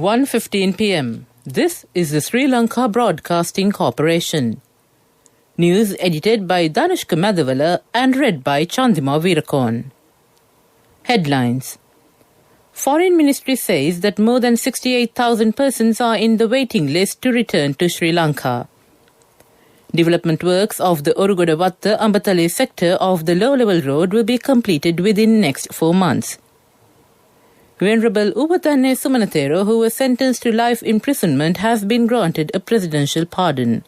1:15 p.m. This is the Sri Lanka Broadcasting Corporation. News edited by Danushka Madhavala and read by Chandima Veerakorn. Headlines. Foreign Ministry says that more than 68,000 persons are in the waiting list to return to Sri Lanka. Development works of the Orugodavatta Ambatale sector of the low-level road will be completed within next 4 months. Venerable Upatanne Sumanathero, who was sentenced to life imprisonment, has been granted a presidential pardon.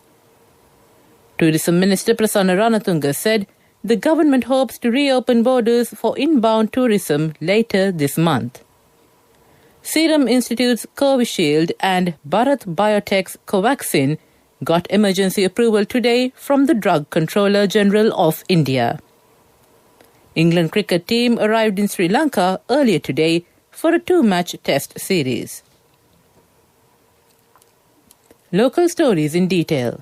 Tourism Minister Prasanna Ranatunga said the government hopes to reopen borders for inbound tourism later this month. Serum Institute's Covishield and Bharat Biotech's Covaxin got emergency approval today from the Drug Controller General of India. England cricket team arrived in Sri Lanka earlier today for a 2-match test series. Local stories in detail.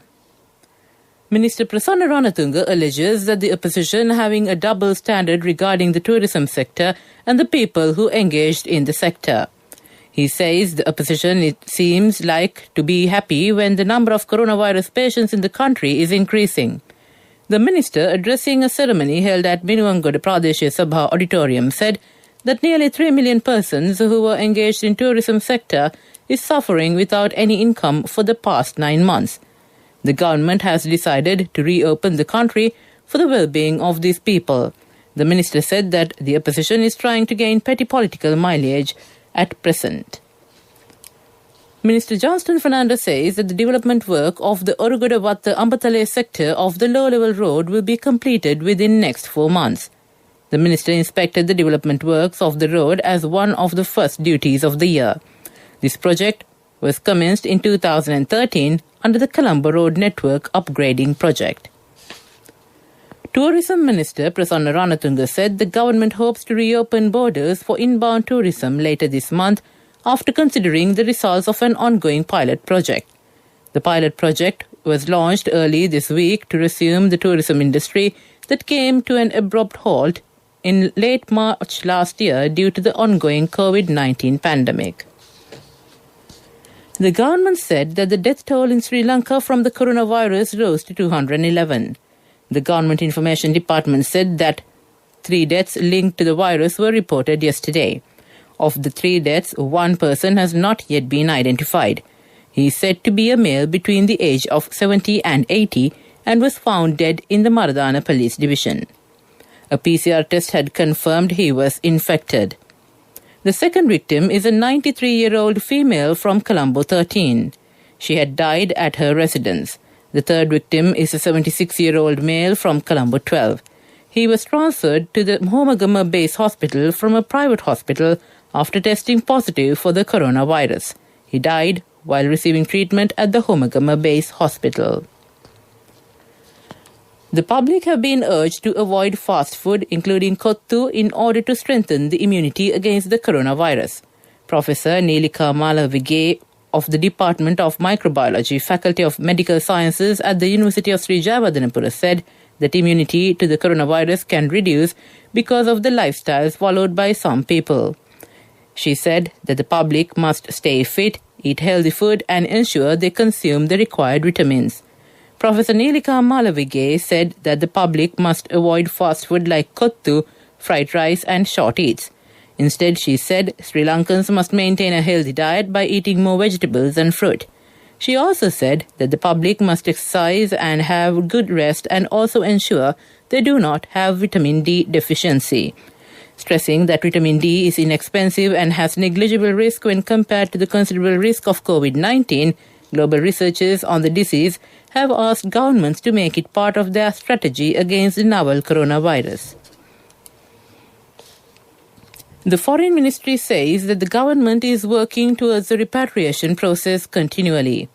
Minister Prasanna Ranatunga alleges that the opposition having a double standard regarding the tourism sector and the people who engaged in the sector. He says the opposition, it seems like, to be happy when the number of coronavirus patients in the country is increasing. The minister, addressing a ceremony held at Minuwangoda Pradeshiya Sabha Auditorium, said that nearly 3 million persons who were engaged in tourism sector is suffering without any income for the past 9 months. The government has decided to reopen the country for the well-being of these people. The minister said that the opposition is trying to gain petty political mileage at present. Minister Johnston Fernando says that the development work of the Orugodavatta Ambatale sector of the low-level road will be completed within next 4 months. The minister inspected the development works of the road as one of the first duties of the year. This project was commenced in 2013 under the Colombo Road Network Upgrading Project. Tourism Minister Prasanna Ranatunga said the government hopes to reopen borders for inbound tourism later this month after considering the results of an ongoing pilot project. The pilot project was launched early this week to resume the tourism industry that came to an abrupt halt in late March last year due to the ongoing COVID-19 pandemic. The government said that the death toll in Sri Lanka from the coronavirus rose to 211. The Government Information Department said that 3 deaths linked to the virus were reported yesterday. Of the 3 deaths, 1 person has not yet been identified. He is said to be a male between the age of 70 and 80 and was found dead in the Maradana Police Division. A PCR test had confirmed he was infected. The second victim is a 93-year-old female from Colombo 13. She had died at her residence. The third victim is a 76-year-old male from Colombo 12. He was transferred to the Homagama Base Hospital from a private hospital after testing positive for the coronavirus. He died while receiving treatment at the Homagama Base Hospital. The public have been urged to avoid fast food, including kottu, in order to strengthen the immunity against the coronavirus. Professor Nilika Malavige of the Department of Microbiology, Faculty of Medical Sciences at the University of Sri Jayawardenepura said that immunity to the coronavirus can reduce because of the lifestyles followed by some people. She said that the public must stay fit, eat healthy food and ensure they consume the required vitamins. Professor Nilika Malavige said that the public must avoid fast food like kottu, fried rice and short eats. Instead, she said Sri Lankans must maintain a healthy diet by eating more vegetables and fruit. She also said that the public must exercise and have good rest and also ensure they do not have vitamin D deficiency. Stressing that vitamin D is inexpensive and has negligible risk when compared to the considerable risk of COVID-19, global researchers on the disease have asked governments to make it part of their strategy against the novel coronavirus. The Foreign Ministry says that the government is working towards the repatriation process continually.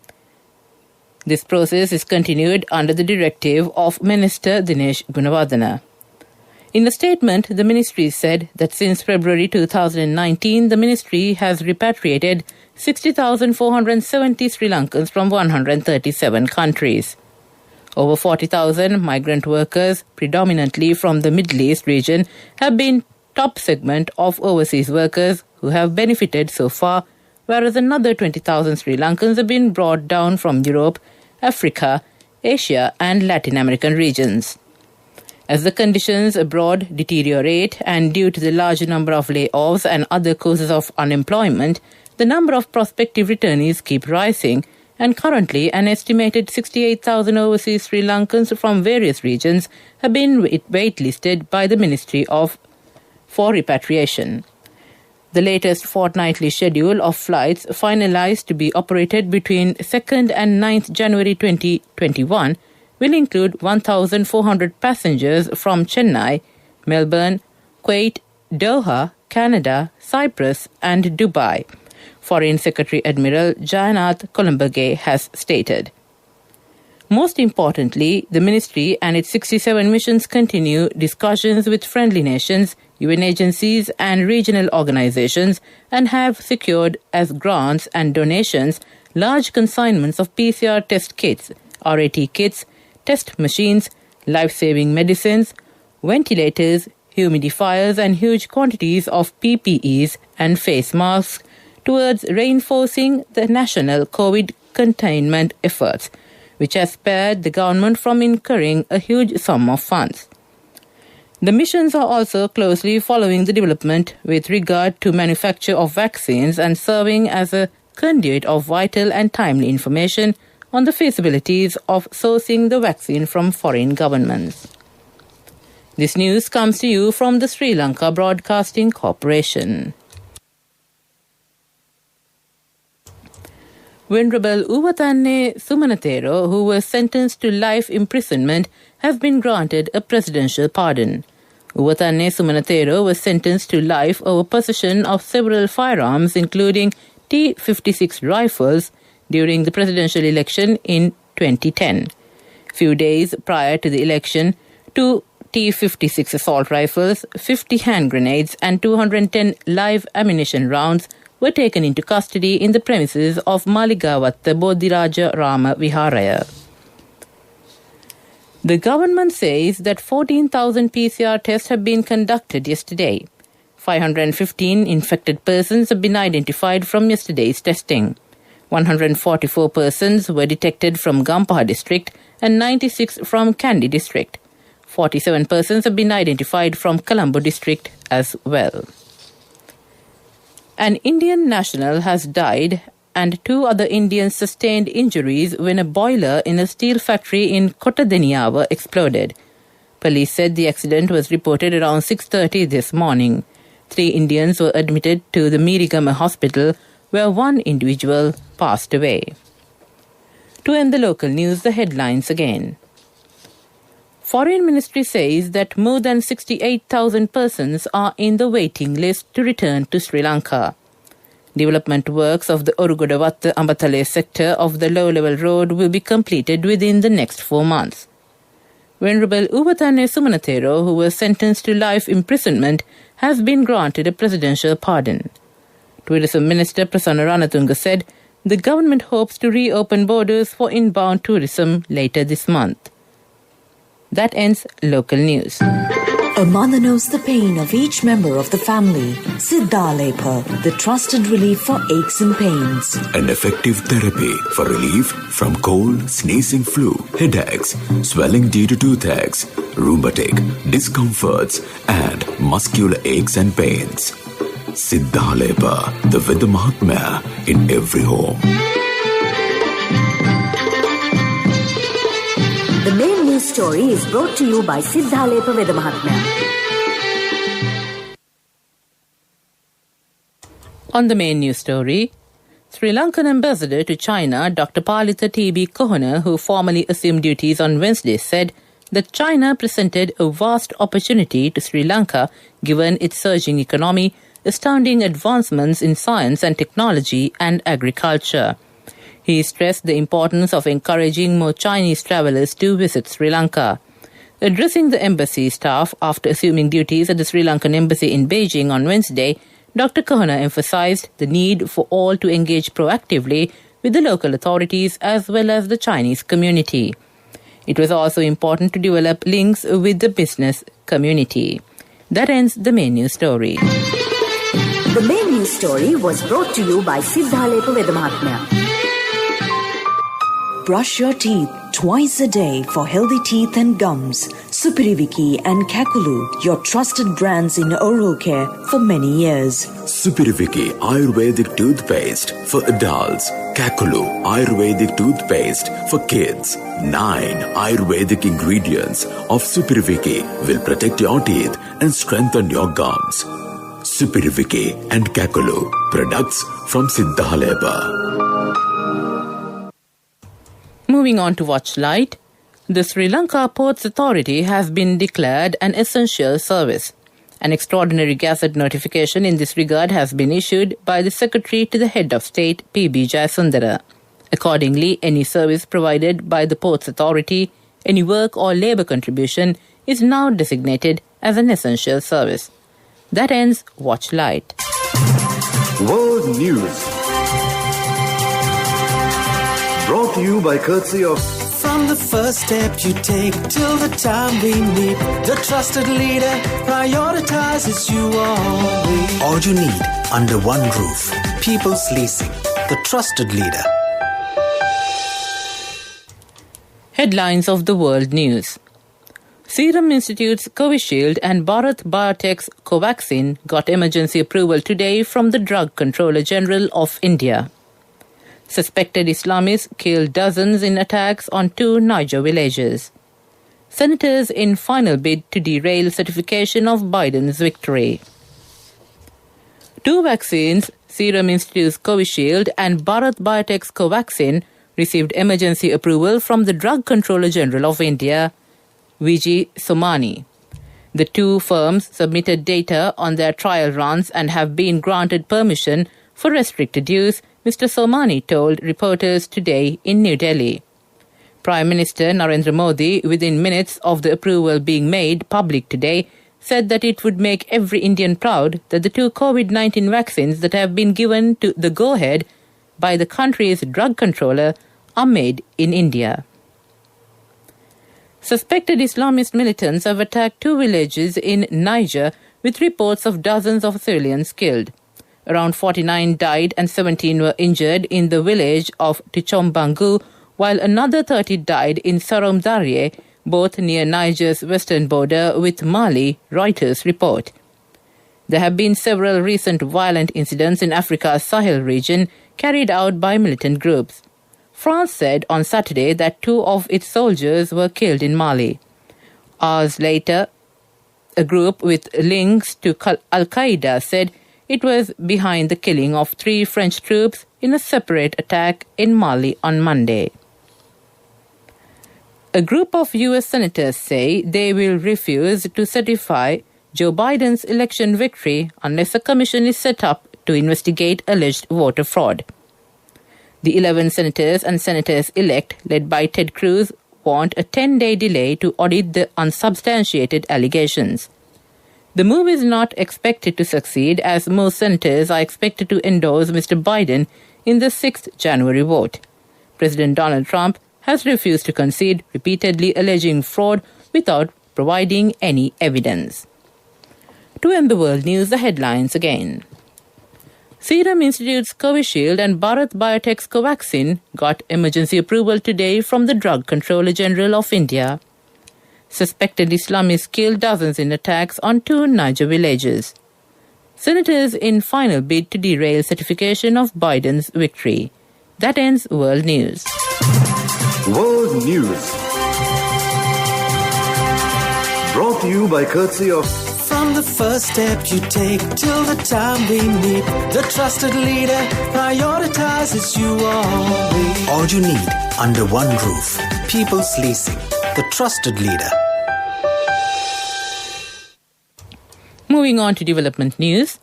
This process is continued under the directive of Minister Dinesh Gunawardena. In a statement, the ministry said that since February 2019, the ministry has repatriated 60,470 Sri Lankans from 137 countries. Over 40,000 migrant workers, predominantly from the Middle East region, have been top segment of overseas workers who have benefited so far whereas another 20,000 Sri Lankans have been brought down from Europe, Africa, Asia and Latin American regions. As the conditions abroad deteriorate and due to the larger number of layoffs and other causes of unemployment, the number of prospective returnees keep rising, and currently an estimated 68,000 overseas Sri Lankans from various regions have been waitlisted by the Ministry for repatriation. The latest fortnightly schedule of flights finalized to be operated between 2nd and 9th January 2021 will include 1,400 passengers from Chennai, Melbourne, Kuwait, Doha, Canada, Cyprus and Dubai, Foreign Secretary Admiral Jayanath Columbage has stated. Most importantly, the ministry and its 67 missions continue discussions with friendly nations, UN agencies and regional organizations and have secured as grants and donations large consignments of PCR test kits, RAT kits, test machines, life-saving medicines, ventilators, humidifiers and huge quantities of PPEs and face masks towards reinforcing the national COVID containment efforts, which has spared the government from incurring a huge sum of funds. The missions are also closely following the development with regard to manufacture of vaccines and serving as a conduit of vital and timely information on the feasibilities of sourcing the vaccine from foreign governments. This news comes to you from the Sri Lanka Broadcasting Corporation. Venerable Uwatanne Sumanatero, who was sentenced to life imprisonment, has been granted a presidential pardon. Uwatanne Sumanatero was sentenced to life over possession of several firearms, including T-56 rifles, during the presidential election in 2010. Few days prior to the election, 2 T-56 assault rifles, 50 hand grenades and 210 live ammunition rounds were taken into custody in the premises of Maligawatta Bodhiraja Rama Viharaya. The government says that 14,000 PCR tests have been conducted yesterday. 515 infected persons have been identified from yesterday's testing. 144 persons were detected from Gampaha district and 96 from Kandy district. 47 persons have been identified from Colombo district as well. An Indian national has died and 2 other Indians sustained injuries when a boiler in a steel factory in Kotadeniyawa exploded. Police said the accident was reported around 6:30 this morning. 3 Indians were admitted to the Mirigama hospital, where 1 individual passed away. To end the local news, the headlines again. Foreign Ministry says that more than 68,000 persons are in the waiting list to return to Sri Lanka. Development works of the Orugodavatta Ambatale sector of the low-level road will be completed within the next 4 months. Venerable Uwatanne Sumanatero, who was sentenced to life imprisonment, has been granted a presidential pardon. Tourism Minister Prasanna Ranatunga said the government hopes to reopen borders for inbound tourism later this month. That ends local news. A mother knows the pain of each member of the family. Siddhalepa, the trusted relief for aches and pains. An effective therapy for relief from cold, sneezing, flu, headaches, swelling due to toothaches, rheumatic, discomforts, and muscular aches and pains. Siddhalepa, the Veda Mahatmya in every home. The main news story is brought to you by Siddhalepa Veda Mahatmya. On the main news story, Sri Lankan ambassador to China, Dr. Palitha T.B. Kohana, who formally assumed duties on Wednesday, said that China presented a vast opportunity to Sri Lanka given its surging economy, astounding advancements in science and technology and agriculture. He stressed the importance of encouraging more Chinese travelers to visit Sri Lanka. Addressing the embassy staff after assuming duties at the Sri Lankan embassy in Beijing on Wednesday, Dr. Kohana emphasized the need for all to engage proactively with the local authorities as well as the Chinese community. It was also important to develop links with the business community. That ends the main news story. The main news story was brought to you by Siddhalepa Vedamahatmya. Brush your teeth twice a day for healthy teeth and gums. Supiriviki and Kakulu, your trusted brands in oral care for many years. Supiriviki Ayurvedic toothpaste for adults. Kakulu Ayurvedic toothpaste for kids. 9 Ayurvedic ingredients of Supiriviki will protect your teeth and strengthen your gums. Supiriviki and Kakulu, products from Siddhalepa. Moving on to Watch Light, the Sri Lanka Ports Authority has been declared an essential service. An extraordinary gazette notification in this regard has been issued by the Secretary to the Head of State, P.B. Jayasundara. Accordingly, any service provided by the Ports Authority, any work or labour contribution is now designated as an essential service. That ends Watch Light. World News. Brought to you by courtesy of... From the first step you take till the time we meet, the trusted leader prioritizes you always. All you need under one roof. People's Leasing, the trusted leader. Headlines of the world news. Serum Institute's Covishield and Bharat Biotech's Covaxin got emergency approval today from the Drug Controller General of India. Suspected Islamists killed dozens in attacks on 2 Niger villages. Senators in final bid to derail certification of Biden's victory. 2 vaccines, Serum Institute's Covishield and Bharat Biotech's Covaxin, received emergency approval from the Drug Controller General of India, Vijay Somani. The 2 firms submitted data on their trial runs and have been granted permission for restricted use, Mr. Somani told reporters today in New Delhi. Prime Minister Narendra Modi, within minutes of the approval being made public today, said that it would make every Indian proud that the 2 COVID-19 vaccines that have been given to the go-ahead by the country's drug controller are made in India. Suspected Islamist militants have attacked 2 villages in Niger with reports of dozens of civilians killed. Around 49 died and 17 were injured in the village of Tichombangu, while another 30 died in Saromdarie, both near Niger's western border with Mali, Reuters report. There have been several recent violent incidents in Africa's Sahel region carried out by militant groups. France said on Saturday that 2 of its soldiers were killed in Mali. Hours later, a group with links to Al-Qaeda said it was behind the killing of 3 French troops in a separate attack in Mali on Monday. A group of U.S. senators say they will refuse to certify Joe Biden's election victory unless a commission is set up to investigate alleged voter fraud. The 11 senators and senators-elect, led by Ted Cruz, want a 10-day delay to audit the unsubstantiated allegations. The move is not expected to succeed as most senators are expected to endorse Mr. Biden in the 6th January vote. President Donald Trump has refused to concede, repeatedly alleging fraud without providing any evidence. To end the world news, the headlines again. Serum Institute's Covishield and Bharat Biotech's Covaxin got emergency approval today from the Drug Controller General of India. Suspected Islamists killed dozens in attacks on 2 Niger villages. Senators in final bid to derail certification of Biden's victory. That ends World News. World News. Brought to you by courtesy of... From the first step you take till the time we meet, the trusted leader prioritizes you always. All you need under one roof. People's Leasing, the trusted leader. Moving on to development news.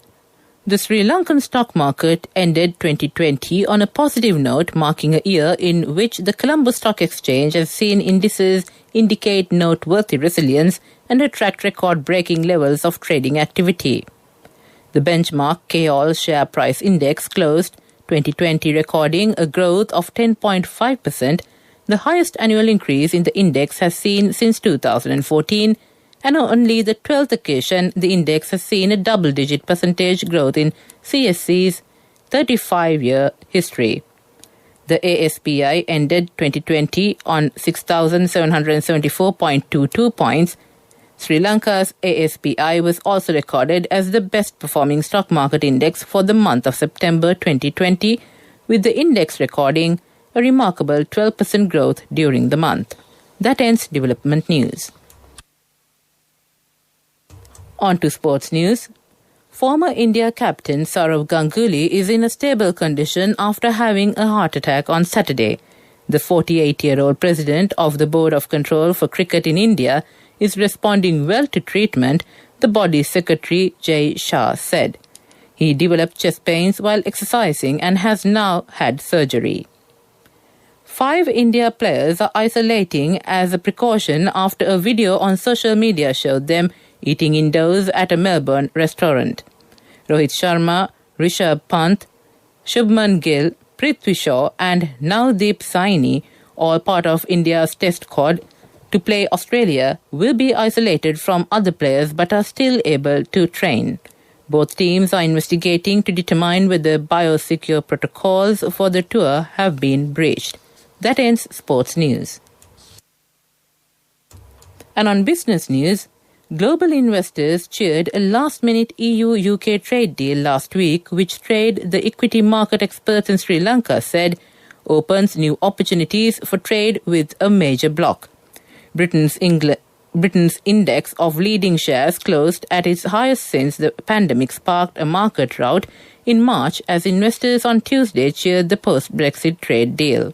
The Sri Lankan stock market ended 2020 on a positive note, marking a year in which the Colombo Stock Exchange has seen indices indicate noteworthy resilience and attract record-breaking levels of trading activity. The benchmark KOL Share Price Index closed 2020 recording a growth of 10.5%, the highest annual increase in the index has seen since 2014, and on only the 12th occasion the index has seen a double-digit percentage growth in CSE's 35-year history. The ASPI ended 2020 on 6,774.22 points. Sri Lanka's ASPI was also recorded as the best-performing stock market index for the month of September 2020, with the index recording a remarkable 12% growth during the month. That ends development news. On to sports news. Former India captain Sourav Ganguly is in a stable condition after having a heart attack on Saturday. The 48-year-old president of the Board of Control for Cricket in India is responding well to treatment, the body's secretary Jay Shah said. He developed chest pains while exercising and has now had surgery. 5 India players are isolating as a precaution after a video on social media showed them eating indoors at a Melbourne restaurant. Rohit Sharma, Rishabh Pant, Shubman Gill, Prithvi Shaw and Navdeep Saini, all part of India's test squad to play Australia, will be isolated from other players but are still able to train. Both teams are investigating to determine whether biosecure protocols for the tour have been breached. That ends sports news. And on business news, global investors cheered a last-minute EU-UK trade deal last week, which trade the equity market experts in Sri Lanka said opens new opportunities for trade with a major bloc. Britain's index of leading shares closed at its highest since the pandemic sparked a market rout in March as investors on Tuesday cheered the post-Brexit trade deal.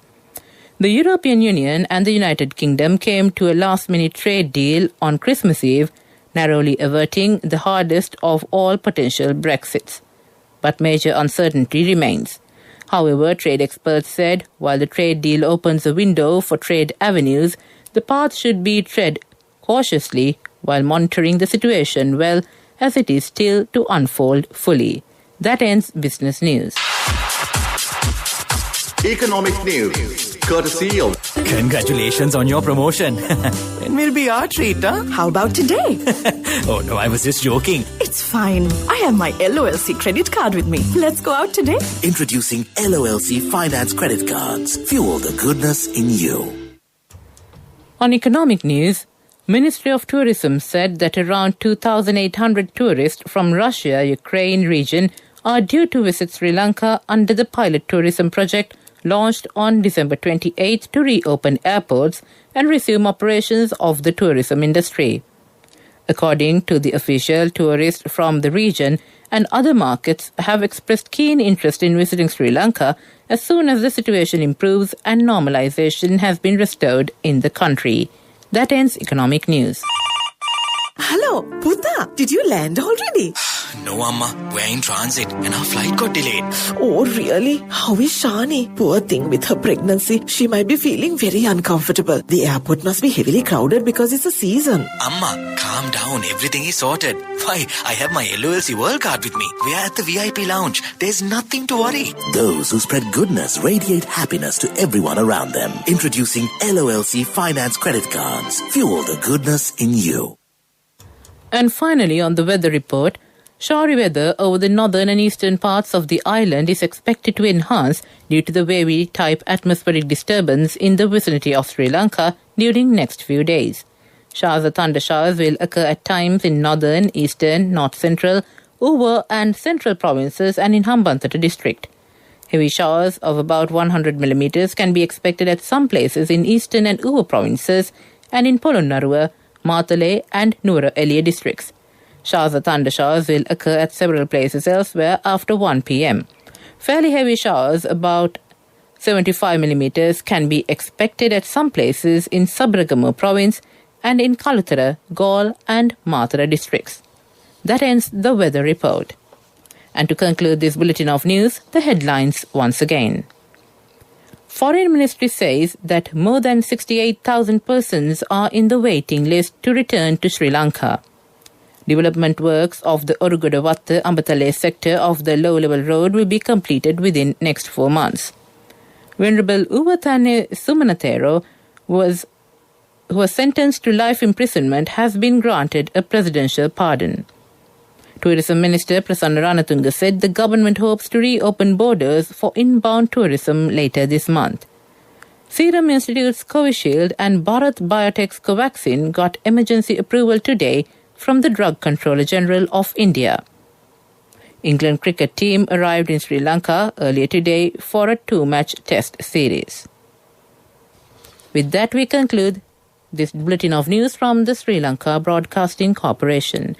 The European Union and the United Kingdom came to a last-minute trade deal on Christmas Eve, narrowly averting the hardest of all potential Brexits. But major uncertainty remains. However, trade experts said while the trade deal opens a window for trade avenues, the path should be tread cautiously while monitoring the situation well, as it is still to unfold fully. That ends business news. Economic news, courtesy of... Congratulations on your promotion. It will be our treat, huh? How about today? Oh no, I was just joking. It's fine. I have my LOLC credit card with me. Let's go out today. Introducing LOLC Finance Credit Cards. Fuel the goodness in you. On economic news, Ministry of Tourism said that around 2,800 tourists from Russia-Ukraine region are due to visit Sri Lanka under the pilot tourism project launched on December 28 to reopen airports and resume operations of the tourism industry. According to the official, tourists from the region and other markets have expressed keen interest in visiting Sri Lanka as soon as the situation improves and normalization has been restored in the country. That ends economic news. Hello, Puta. Did you land already? No, Amma. We're in transit and our flight got delayed. Oh, really? How is Shani? Poor thing with her pregnancy. She might be feeling very uncomfortable. The airport must be heavily crowded because it's a season. Amma, calm down. Everything is sorted. Why, I have my LOLC World Card with me. We are at the VIP lounge. There's nothing to worry. Those who spread goodness radiate happiness to everyone around them. Introducing LOLC Finance Credit Cards. Fuel the goodness in you. And finally, on the weather report, showery weather over the northern and eastern parts of the island is expected to enhance due to the wavy-type atmospheric disturbance in the vicinity of Sri Lanka during next few days. Showers or thundershowers will occur at times in northern, eastern, north-central, Uva and central provinces and in Hambantota district. Heavy showers of about 100 millimeters can be expected at some places in eastern and Uva provinces and in Polonnaruwa, Matale and Nuwara Eliya districts. Showers or thundershowers will occur at several places elsewhere after 1 p.m. Fairly heavy showers, about 75 millimeters, can be expected at some places in Sabaragamuwa province and in Kalutara, Galle and Matara districts. That ends the weather report. And to conclude this bulletin of news, the headlines once again. Foreign Ministry says that more than 68,000 persons are in the waiting list to return to Sri Lanka. Development works of the Orugodavatta-Ambatale sector of the low-level road will be completed within next 4 months. Venerable Uvatane Sumanathero was who was sentenced to life imprisonment, has been granted a presidential pardon. Tourism Minister Prasanna Ranatunga said the government hopes to reopen borders for inbound tourism later this month. Serum Institute's Covishield and Bharat Biotech's Covaxin got emergency approval today from the Drug Controller General of India. England cricket team arrived in Sri Lanka earlier today for a 2-match test series. With that, we conclude this bulletin of news from the Sri Lanka Broadcasting Corporation.